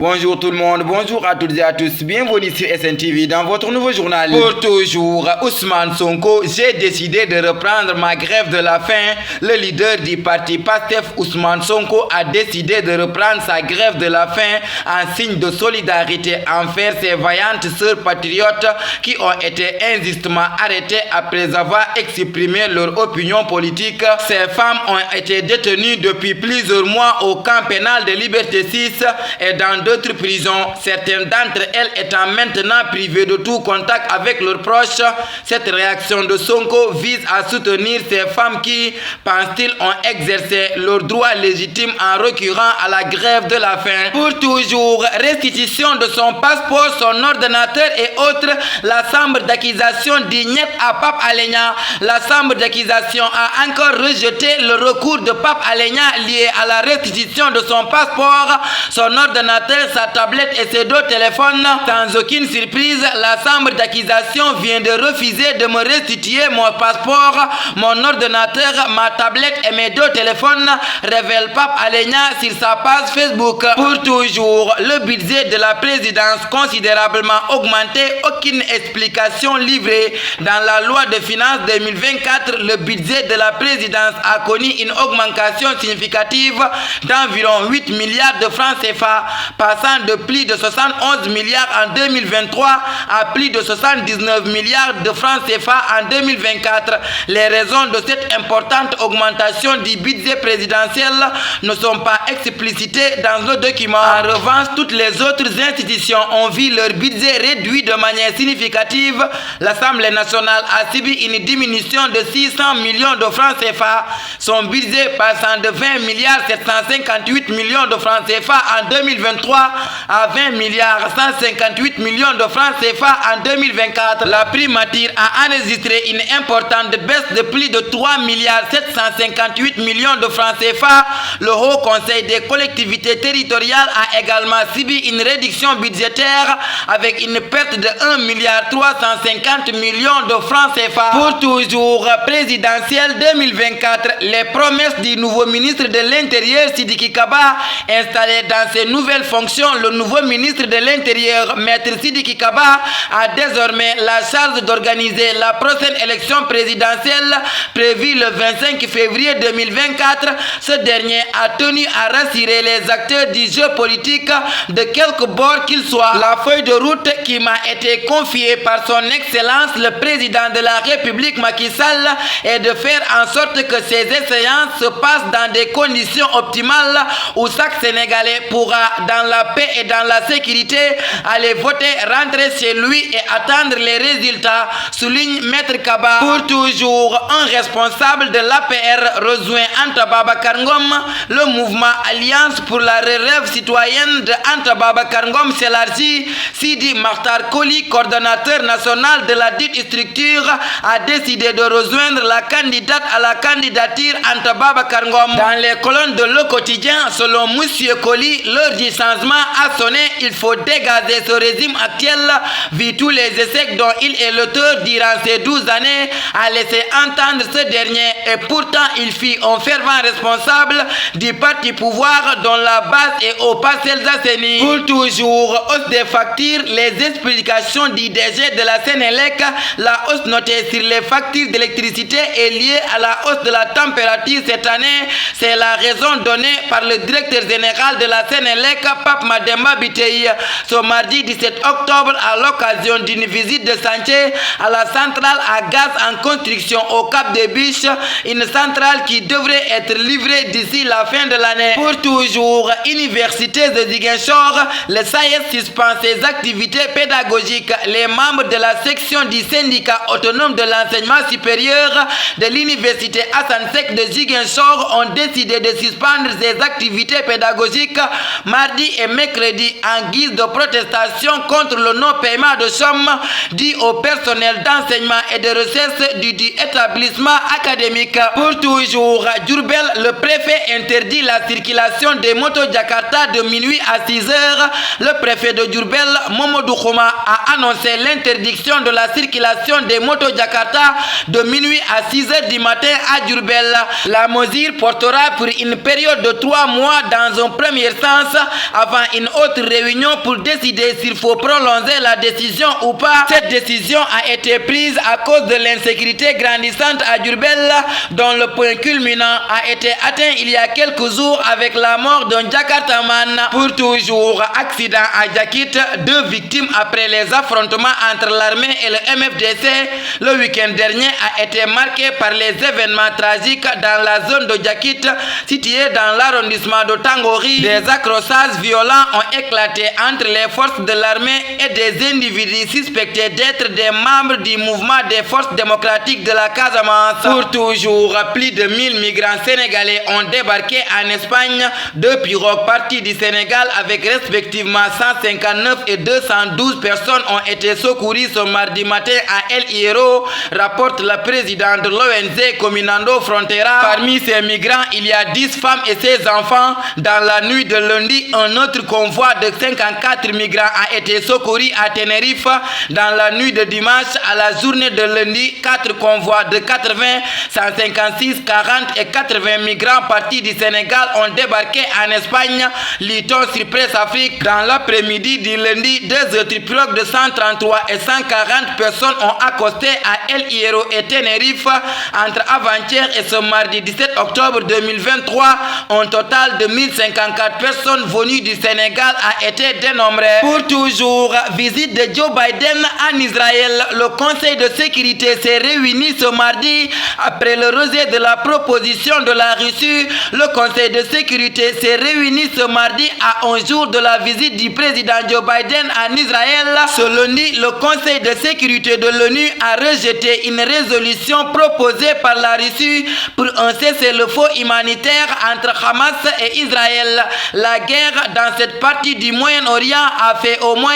Bonjour tout le monde, bonjour à toutes et à tous, bienvenue sur SNTV dans votre nouveau journal. Pour toujours, Ousmane Sonko, j'ai décidé de reprendre ma grève de la faim. Le leader du parti PASTEF, Ousmane Sonko, a décidé de reprendre sa grève de la faim en signe de solidarité envers ses vaillantes sœurs patriotes qui ont été injustement arrêtées après avoir exprimé leur opinion politique. Ces femmes ont été détenues depuis plusieurs mois au camp pénal de Liberté 6 et dans d'autres prisons, certaines d'entre elles étant maintenant privées de tout contact avec leurs proches. Cette réaction de Sonko vise à soutenir ces femmes qui, pense-t-il, ont exercé leur droit légitime en recourant à la grève de la faim. Pour toujours, restitution de son passeport, son ordinateur et autres, la chambre d'accusation dit niet à Pape Alé Niang. La chambre d'accusation a encore rejeté le recours de Pape Alé Niang lié à la restitution de son passeport, son ordinateur, sa tablette et ses deux téléphones. Sans aucune surprise, la chambre d'accusation vient de refuser de me restituer mon passeport, mon ordinateur, ma tablette et mes deux téléphones, révèle Pape Alé Niang sur sa page Facebook. Pour toujours, le budget de la présidence considérablement augmenté, aucune explication livrée. Dans la loi de finances 2024, le budget de la présidence a connu une augmentation significative d'environ 8 milliards de francs CFA, passant de plus de 71 milliards en 2023 à plus de 79 milliards de francs CFA en 2024. Les raisons de cette importante augmentation du budget présidentiel ne sont pas explicitées dans le document. En revanche, toutes les autres institutions ont vu leur budget réduit de manière significative. L'Assemblée nationale a subi une diminution de 600 millions de francs CFA, son budget passant de 20 milliards 758 millions de francs CFA en 2023 à 20 milliards 158 millions de francs CFA en 2024. La primature a enregistré une importante baisse de plus de 3 milliards 758 millions de francs CFA. Le Haut Conseil des collectivités territoriales a également subi une réduction budgétaire avec une perte de 1 milliard 350 millions de francs CFA. Pour toujours, présidentielle 2024, les promesses du nouveau ministre de l'Intérieur Sidiki Kaba, installé dans ses nouvelles fonctions. Le nouveau ministre de l'Intérieur, Maître Sidiki Kaba, a désormais la charge d'organiser la prochaine élection présidentielle prévue le 25 février 2024. Ce dernier a tenu à rassurer les acteurs du jeu politique de quelque bord qu'il soit. La feuille de route qui m'a été confiée par son Excellence le président de la République Macky Sall est de faire en sorte que ces échéances se passent dans des conditions optimales où chaque Sénégalais pourra, dans la paix et dans la sécurité, aller voter, rentrer chez lui et attendre les résultats, souligne Maître Kaba. Pour toujours, un responsable de l'APR rejoint Anta Babacar Ngom. Le mouvement Alliance pour la relève citoyenne de Anta Babacar Ngom s'élargit. Sidi Makhtar Koli, coordonnateur national de la dite structure, a décidé de rejoindre la candidate à la candidature Anta Babacar Ngom. Dans les colonnes de Le Quotidien, selon M. Koli, l'heure du changement a sonné. Il faut dégager ce régime actuel, vu tous les échecs dont il est l'auteur durant ces 12 années, a laissé entendre ce dernier. Et pourtant, il fut un fervent responsable du parti pouvoir dont la base est aux parcelles assainies. Pour toujours, hausse des factures, les explications du DG de la Sénélec. La hausse notée sur les factures d'électricité est liée à la hausse de la température cette année. C'est la raison donnée par le directeur général de la Sénélec, Pape Mademba Biteye, ce mardi 17 octobre à l'occasion d'une visite de chantier à la centrale à gaz en construction au Cap des Biches, une centrale qui devrait être livrée d'ici la fin de l'année. Pour toujours, Université de Ziguinchor, le SAES suspend ses activités pédagogiques. Les membres de la section du syndicat autonome de l'enseignement supérieur de l'Université Assane Seck de Ziguinchor ont décidé de suspendre ses activités pédagogiques mardi et mercredi en guise de protestation contre le non-paiement de sommes dues au personnel d'enseignement et de recherche du établissement académique. Pour toujours, Diourbel, le préfet interdit la circulation des motos Jakarta de minuit à 6 heures. Le préfet de Diourbel, Momodou Khouma, a annoncé l'interdiction de la circulation des motos Jakarta de minuit à 6 heures du matin à Diourbel. La mesure portera pour une période de 3 mois dans un premier sens avant avant une autre réunion pour décider s'il faut prolonger la décision ou pas. Cette décision a été prise à cause de l'insécurité grandissante à Diourbel, dont le point culminant a été atteint il y a quelques jours avec la mort d'un Jakartaman. Pour toujours, accident à Jakit, 2 victimes après les affrontements entre l'armée et le MFDC. Le week-end dernier a été marqué par les événements tragiques dans la zone de Jakit, située dans l'arrondissement de Tangori. Des accrochages violents ont éclaté entre les forces de l'armée et des individus suspectés d'être des membres du mouvement des forces démocratiques de la Casamance. Pour toujours, plus de 1000 migrants sénégalais ont débarqué en Espagne. 2 pirogues parties du Sénégal avec respectivement 159 et 212 personnes ont été secourues ce mardi matin à El Hierro, rapporte le président de l'ONG Caminando Frontera. Parmi ces migrants, il y a 10 femmes et 16 enfants. Dans la nuit de lundi, un autre convoi de 54 migrants a été secouru à Tenerife. Dans la nuit de dimanche à la journée de lundi, 4 convois de 80, 156, 40 et 80 migrants partis du Sénégal ont débarqué en Espagne, lit-on sur Presse Afrique. Dans l'après-midi du lundi, 2 autres pirogues de 133 et 140 personnes ont accosté à El Hierro et Tenerife entre avant-hier et ce mardi 17 octobre 2023. Un total de 1054 personnes venues du Sénégal a été dénombré. Pour toujours, visite de Joe Biden en Israël. Le Conseil de sécurité s'est réuni ce mardi après le rejet de la proposition de la Russie. Le Conseil de sécurité s'est réuni ce mardi à un jour de la visite du président Joe Biden en Israël. Ce lundi, le Conseil de sécurité de l'ONU a rejeté une résolution proposée par la Russie pour un cessez-le-feu humanitaire entre Hamas et Israël. La guerre dans cette partie du Moyen-Orient a fait au moins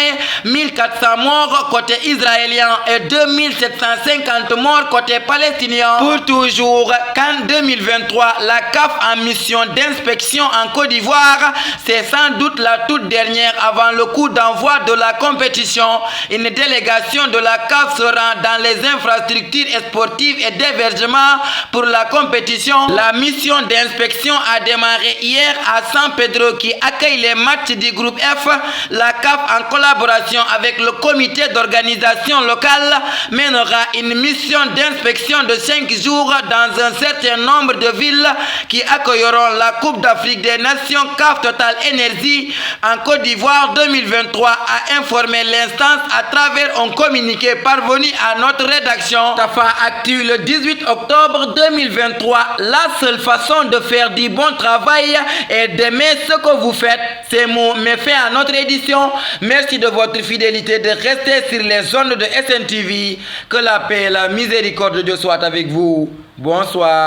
1400 morts côté israélien et 2750 morts côté palestinien. Pour toujours, qu'en 2023, la CAF en mission d'inspection en Côte d'Ivoire, c'est sans doute la toute dernière avant le coup d'envoi de la compétition. Une délégation de la CAF se rend dans les infrastructures sportives et d'hébergement pour la compétition. La mission d'inspection a démarré hier à San Pedro qui accueille les matchs du groupe F. La CAF, en collaboration avec le comité d'organisation locale, mènera une mission d'inspection de 5 jours dans un certain nombre de villes qui accueilleront la Coupe d'Afrique des Nations CAF Total Energy en Côte d'Ivoire 2023, a informé l'instance à travers un communiqué parvenu à notre rédaction. Tafa Actu le 18 octobre 2023. La seule façon de faire du bon travail est d'aimer ce que vous faites. Ces mots met fin à notre édition. Merci de votre fidélité de rester sur les ondes de SNTV. Que la paix et la miséricorde de Dieu soient avec vous. Bonsoir.